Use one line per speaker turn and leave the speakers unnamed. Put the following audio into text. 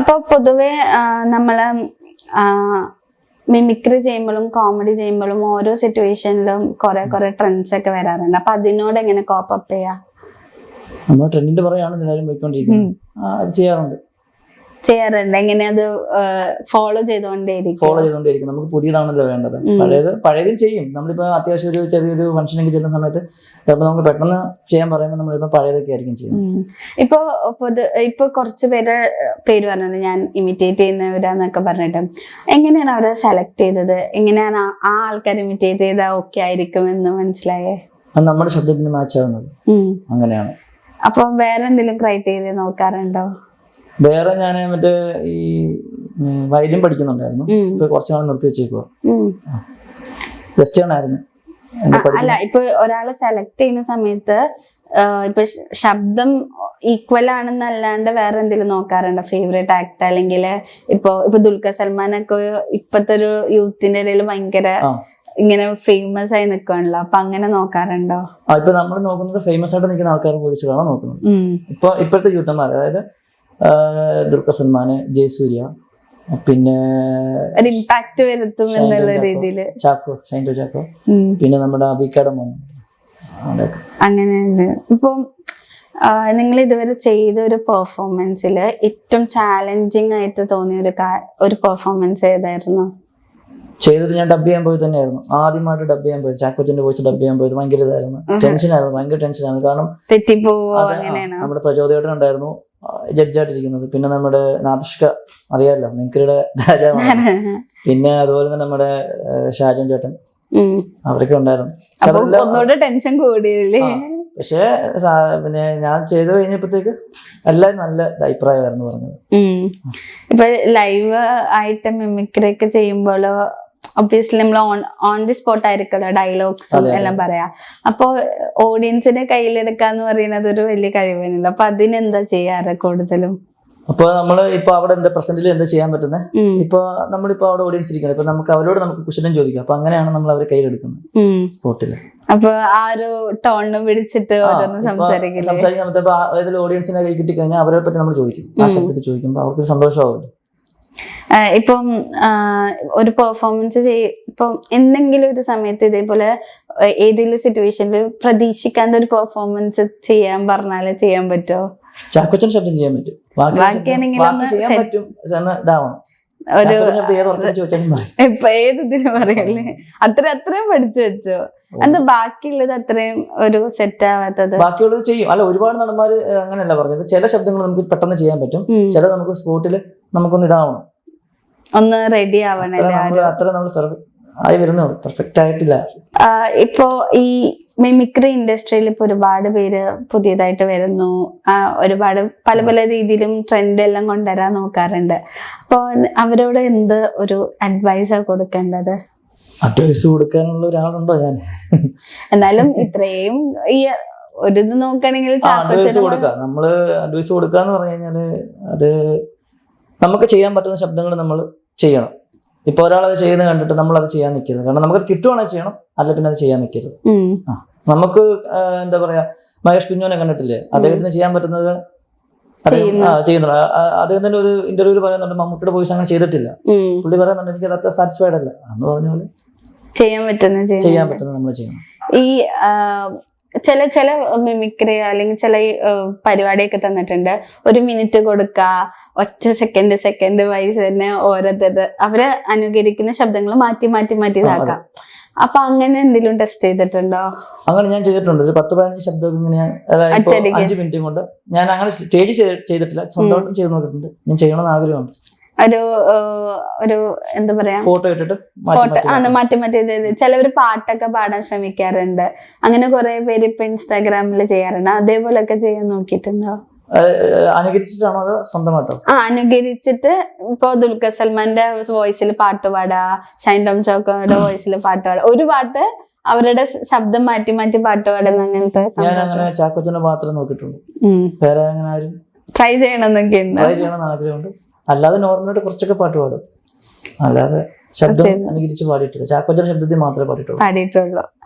അപ്പൊ പൊതുവെ നമ്മള് മിമിക്രി ചെയ്യുമ്പോഴും കോമഡി ചെയ്യുമ്പോഴും ഓരോ സിറ്റുവേഷനിലും കുറെ ട്രെൻഡ്സ് ഒക്കെ വരാറുണ്ട്. അപ്പൊ അതിനോട് എങ്ങനെ കോപ്പ് അപ്പ് ചെയ്യാ?
നമ്മൾ ട്രെൻഡിന്റെ പറയാണ് എല്ലാവരും പോയിക്കൊണ്ടിരിക്കുന്നത്. അത് ചെയ്യാറുണ്ട്.
എങ്ങനെ അത് ഫോളോ ചെയ്തോണ്ടേയിരിക്കും?
നമുക്ക് പുതിയതാണല്ലോ വേണ്ടത്. പഴയതും ചെയ്യും. നമ്മളിപ്പോ അത്യാവശ്യം ഒരു ചെറിയൊരു ഫംഗ്ഷനൊക്കെ ചെല്ലുന്ന സമയത്ത് ചിലപ്പോൾ നമുക്ക് പെട്ടെന്ന് ചെയ്യാൻ പറയുമ്പോൾ നമ്മളിപ്പോ പഴയതൊക്കെ ആയിരിക്കും ചെയ്യുന്നത്.
ഇപ്പൊ കുറച്ച് പേര് പറഞ്ഞത് ഞാൻ ഇമിറ്റേറ്റ് ചെയ്യുന്നവരാന്നൊക്കെ പറഞ്ഞിട്ട്, എങ്ങനെയാണ് അവരെ സെലക്ട് ചെയ്തത്? എങ്ങനെയാണ് ആ ആൾക്കാർ ഇമിറ്റേറ്റ് ചെയ്താൽ ഓക്കെ ആയിരിക്കും എന്ന് മനസ്സിലായേ?
അത് നമ്മുടെ ശബ്ദത്തിന് മാച്ച് ആവുന്നത് അങ്ങനെയാണ്.
അപ്പൊ വേറെ എന്തെങ്കിലും ക്രൈറ്റീരിയ നോക്കാറുണ്ടോ?
വേറെ ഞാൻ മറ്റേ ഈ വയലിൻ പഠിക്കുന്നുണ്ടായിരുന്നു. ഇപ്പൊ കുറച്ചു നാൾ നിർത്തി വെച്ചേക്കുവാ. വെസ്റ്റേൺ ആയിരുന്നു.
അല്ല, ഇപ്പൊ ഒരാളെ സെലക്ട് ചെയ്യുന്ന സമയത്ത് ഇപ്പൊ ശബ്ദം ഈക്വൽ ആണെന്നല്ലാണ്ട് വേറെ എന്തെങ്കിലും നോക്കാറുണ്ടോ? ഫേവറേറ്റ് ആക്ടർ അല്ലെങ്കിൽ ഇപ്പൊ ദുൽഖർ സൽമാനൊക്കെ ഇപ്പത്തെ ഒരു യൂത്തിന്റെ ഇടയിൽ ഭയങ്കര ഇങ്ങനെ ഫേമസ് ആയി നിൽക്കുകയാണല്ലോ. അപ്പൊ അങ്ങനെ നോക്കാറുണ്ടോ?
ഇപ്പൊ നമ്മൾ നോക്കുന്നത് ഫേമസ് ആയിട്ട് നിൽക്കുന്ന ആൾക്കാരെ കുറിച്ചാണ് നോക്കുന്നത്. ഇപ്പോഴത്തെ യൂത്തന്മാർ, അതായത് ദുൽഖർ സൽമാൻ, ജയസൂര്യ, പിന്നെ
ഇമ്പാക്ട് വരുത്തും എന്നുള്ള രീതിയില്
ഷൈൻടോ ചാക്കോ, പിന്നെ നമ്മുടെ അബിക്കയുടെ മോൻ,
അങ്ങനെയുണ്ട്. ഇപ്പൊ നിങ്ങൾ ഇതുവരെ ചെയ്ത ഒരു പെർഫോമൻസില് ഏറ്റവും ചാലഞ്ചിങ് ആയിട്ട് തോന്നിയ ഒരു പെർഫോമൻസ് ഏതായിരുന്നു?
ചെയ്തത് ഞാൻ ഡബ് ചെയ്യാൻ പോയി തന്നെയായിരുന്നു. ആദ്യമായിട്ട് ഡബ് ചെയ്യാൻ പോയത്, ചാക്കോച്ചന്റെ വോയിസ് ഡബ് ചെയ്യാൻ പോയത് ഭയങ്കര ഇതായിരുന്നു. ഭയങ്കര ടെൻഷനായിരുന്നു. കാരണം നമ്മുടെ പ്രചോദയേട്ടൻ ഉണ്ടായിരുന്നു ജഡ്ജായിട്ടിരിക്കുന്നത്. പിന്നെ നമ്മുടെ നാദിഷ്ക, അറിയാമല്ലോ, മിമിക്രിയുടെ രാജാവാണ്. പിന്നെ അതുപോലെ തന്നെ നമ്മുടെ ഷാജൻ ചേട്ടൻ, അവരൊക്കെ ഉണ്ടായിരുന്നു.
ടെൻഷൻ കൂടിയില്ലേ?
പക്ഷെ പിന്നെ ഞാൻ ചെയ്ത് കഴിഞ്ഞപ്പോഴത്തേക്ക് എല്ലാവരും നല്ല അഭിപ്രായമായിരുന്നു പറഞ്ഞത്.
ഇപ്പൊ ലൈവ് ആയിട്ട് മിമിക്രി ഒക്കെ ചെയ്യുമ്പോഴോ ഒബ്വിയസ്ലി നമ്മൾ ഓൺ ദി സ്പോട്ട് ആയിരിക്കുമല്ലോ ഡയലോഗ്സും എല്ലാം പറയാ. അപ്പൊ ഓഡിയൻസിനെ കയ്യിലെടുക്കാന്ന് പറയുന്നത് ഒരു വലിയ കഴിവല്ലോ. അപ്പൊ അതിനെന്താ ചെയ്യാറ് കൂടുതലും?
അപ്പൊ നമ്മള് ഇപ്പൊ അവിടെ എന്താ പ്രസന്റിൽ എന്താ ചെയ്യാൻ പറ്റുന്നത്? ഇപ്പൊ നമ്മളിപ്പോ അവിടെ ഓഡിയൻസ് ഇരിക്കണം. ഇപ്പൊ നമുക്ക് അവരോട് നമുക്ക് ക്വസ്റ്റ്യൻ ചോദിക്കാം. അപ്പൊ അങ്ങനെയാണ് നമ്മൾ അവരെ കയ്യിലെടുക്കുന്നത് സ്പോട്ടില്.
അപ്പൊ ആ ഒരു ടോണിന് പിടിച്ചിട്ട്
സംസാരിക്കാൻ ഏതെങ്കിലും ഓഡിയൻസിനെ കൈ കിട്ടി കഴിഞ്ഞാൽ അവരെ പറ്റി നമ്മൾ ചോദിക്കും. ആ ശബ്ദത്തിൽ ചോദിക്കുമ്പോൾ അവർക്ക് സന്തോഷമാവുമല്ലോ.
ഇപ്പം ഒരു പെർഫോമൻസ് ഇപ്പം എന്തെങ്കിലും ഒരു സമയത്ത് ഇതേപോലെ ഏതെങ്കിലും സിറ്റുവേഷനിൽ പ്രതീക്ഷിക്കാത്ത ഒരു പെർഫോമൻസ് ചെയ്യാൻ പറഞ്ഞാല് ചെയ്യാൻ പറ്റുമോ?
ചാക്കോച്ചൻ ശബ്ദം ചെയ്യാൻ പറ്റും.
ഏതിന് പറയല്ലേ? അത്രയും പഠിച്ചു വെച്ചോ? എന്താ ബാക്കിയുള്ളത് അത്രയും ഒരു സെറ്റ് ആവാത്തത്?
ബാക്കിയുള്ളത് ചെയ്യും. അല്ല, ഒരുപാട് നടന്മാര് അങ്ങനെയല്ല പറഞ്ഞത്. ചില ശബ്ദങ്ങൾ നമുക്ക് പെട്ടെന്ന് ചെയ്യാൻ പറ്റും. ചില നമുക്ക് സ്പോട്ടില് നമുക്കൊന്ന് ഇതാവണം,
ഒന്ന് റെഡി ആവണല്ലേ.
അത്ര നമ്മൾ ആയി വരുന്നു, പെർഫെക്റ്റ് ആയിട്ടില്ല.
ഇപ്പോ ഈ മിമിക്രി ഇൻഡസ്ട്രിയിൽ ഇപ്പൊ ഒരുപാട് പേര് പുതിയതായിട്ട് വരുന്നു. ഒരുപാട് പല രീതിയിലും ട്രെൻഡ് എല്ലാം കൊണ്ടുവരാൻ നോക്കാറുണ്ട്. അപ്പൊ അവരോട് എന്ത് ഒരു അഡ്വൈസാ കൊടുക്കേണ്ടത്?
അഡ്വൈസ് കൊടുക്കാനുള്ള ഒരാളുണ്ടോ? ഞാൻ
എന്നാലും ഇത്രയും ഈ ഒരു ഇത് നോക്കുകയാണെങ്കിൽ
നമ്മള് അഡ്വൈസ് കൊടുക്കാന്ന് പറഞ്ഞു കഴിഞ്ഞാല് അത് നമുക്ക് ചെയ്യാൻ പറ്റുന്ന ശബ്ദങ്ങൾ നമ്മൾ ചെയ്യണം. ഇപ്പൊ ഒരാളത് ചെയ്യുന്നത് കണ്ടിട്ട് നമ്മൾ അത് ചെയ്യാൻ നിൽക്കരുത്. കാരണം നമുക്കത് കിട്ടുവാണെങ്കിൽ ചെയ്യണം, അല്ല പിന്നെ അത് ചെയ്യാൻ നിൽക്കരുത്. നമുക്ക് എന്താ പറയാ, മഹേഷ് കുഞ്ഞോനെ കണ്ടിട്ടില്ലേ? അദ്ദേഹത്തിന് ചെയ്യാൻ പറ്റുന്നത് ചെയ്യുന്നുണ്ട്. അദ്ദേഹത്തിന്റെ ഒരു ഇന്റർവ്യൂല് പറയുന്നുണ്ട്, മമ്മൂട്ടിയുടെ വോയിസ് അങ്ങനെ ചെയ്തിട്ടില്ല. പുള്ളി പറയുന്നുണ്ട്, എനിക്ക് അത് സാറ്റിസ്ഫൈഡ് അല്ല എന്ന് പറഞ്ഞ പോലെ ചെയ്യാൻ പറ്റുന്നത് നമ്മൾ ചെയ്യണം.
ഈ ചില മിമിക്രി അല്ലെങ്കിൽ ചില പരിപാടിയൊക്കെ തന്നിട്ടുണ്ട്, 1 മിനിറ്റ് കൊടുക്ക, ഒറ്റ സെക്കൻഡ് വൈസ് തന്നെ ഓരോരുത്തർ അവരെ അനുകരിക്കുന്ന ശബ്ദങ്ങൾ മാറ്റി ഇതാക്കാം. അപ്പൊ അങ്ങനെ എന്തെങ്കിലും ടെസ്റ്റ് ചെയ്തിട്ടുണ്ടോ?
അങ്ങനെ ഞാൻ ചെയ്തിട്ടുണ്ട്. ഒരു 10-15 ശബ്ദം ഇങ്ങനെ 5 മിനിറ്റ് കൊണ്ട്. ഞാൻ അങ്ങനെ സ്റ്റേജ് ചെയ്തിട്ടില്ല, സ്വന്തമായിട്ടും ചെയ്ത് നോക്കിയിട്ടുണ്ട്. ഞാൻ ചെയ്യണമെന്ന് ആഗ്രഹമുണ്ട്.
ഒരു എന്താ പറയാ,
ഫോട്ടോ ഇട്ടിട്ട്
മാറ്റി ചിലവര് പാട്ടൊക്കെ പാടാൻ ശ്രമിക്കാറുണ്ട്. അങ്ങനെ കുറെ പേര് ഇപ്പൊ ഇൻസ്റ്റാഗ്രാമിൽ ചെയ്യാറുണ്ട്. അതേപോലൊക്കെ ചെയ്യാൻ നോക്കിയിട്ടുണ്ടോ?
അനുകരിച്ചിട്ടാണോ അതോ സ്വന്തമായിട്ടോ?
അനുകരിച്ചിട്ട് ഇപ്പൊ ദുൽഖർ സൽമാന്റെ വോയിസിൽ പാട്ട് പാടാ, ഷൈൻ ടോം ചാക്കോയുടെ വോയിസിൽ പാട്ട് പാടാ, ഒരു പാട്ട് അവരുടെ ശബ്ദം മാറ്റി പാട്ട് പാടുന്ന അങ്ങനത്തെ.
ഞാൻ അങ്ങനെ ചാക്കോച്ചനെ മാത്രം നോക്കിയിട്ടുണ്ട്. വേറെ അങ്ങനെ ആരും
ട്രൈ ചെയ്യണമെന്നൊക്കെ ഉണ്ട്.
ട്രൈ ചെയ്യണമെന്ന് ആഗ്രഹമുണ്ട്. അല്ലാതെ നോർമലായിട്ട് കുറച്ചൊക്കെ പാട്ട് പാടും, അല്ലാതെ ശബ്ദം അനുകരിച്ച് പാടിയിട്ടില്ല. ചാക്കോച്ചന്റെ ശബ്ദത്തിൽ മാത്രമേ പാടിയിട്ടുള്ളൂ.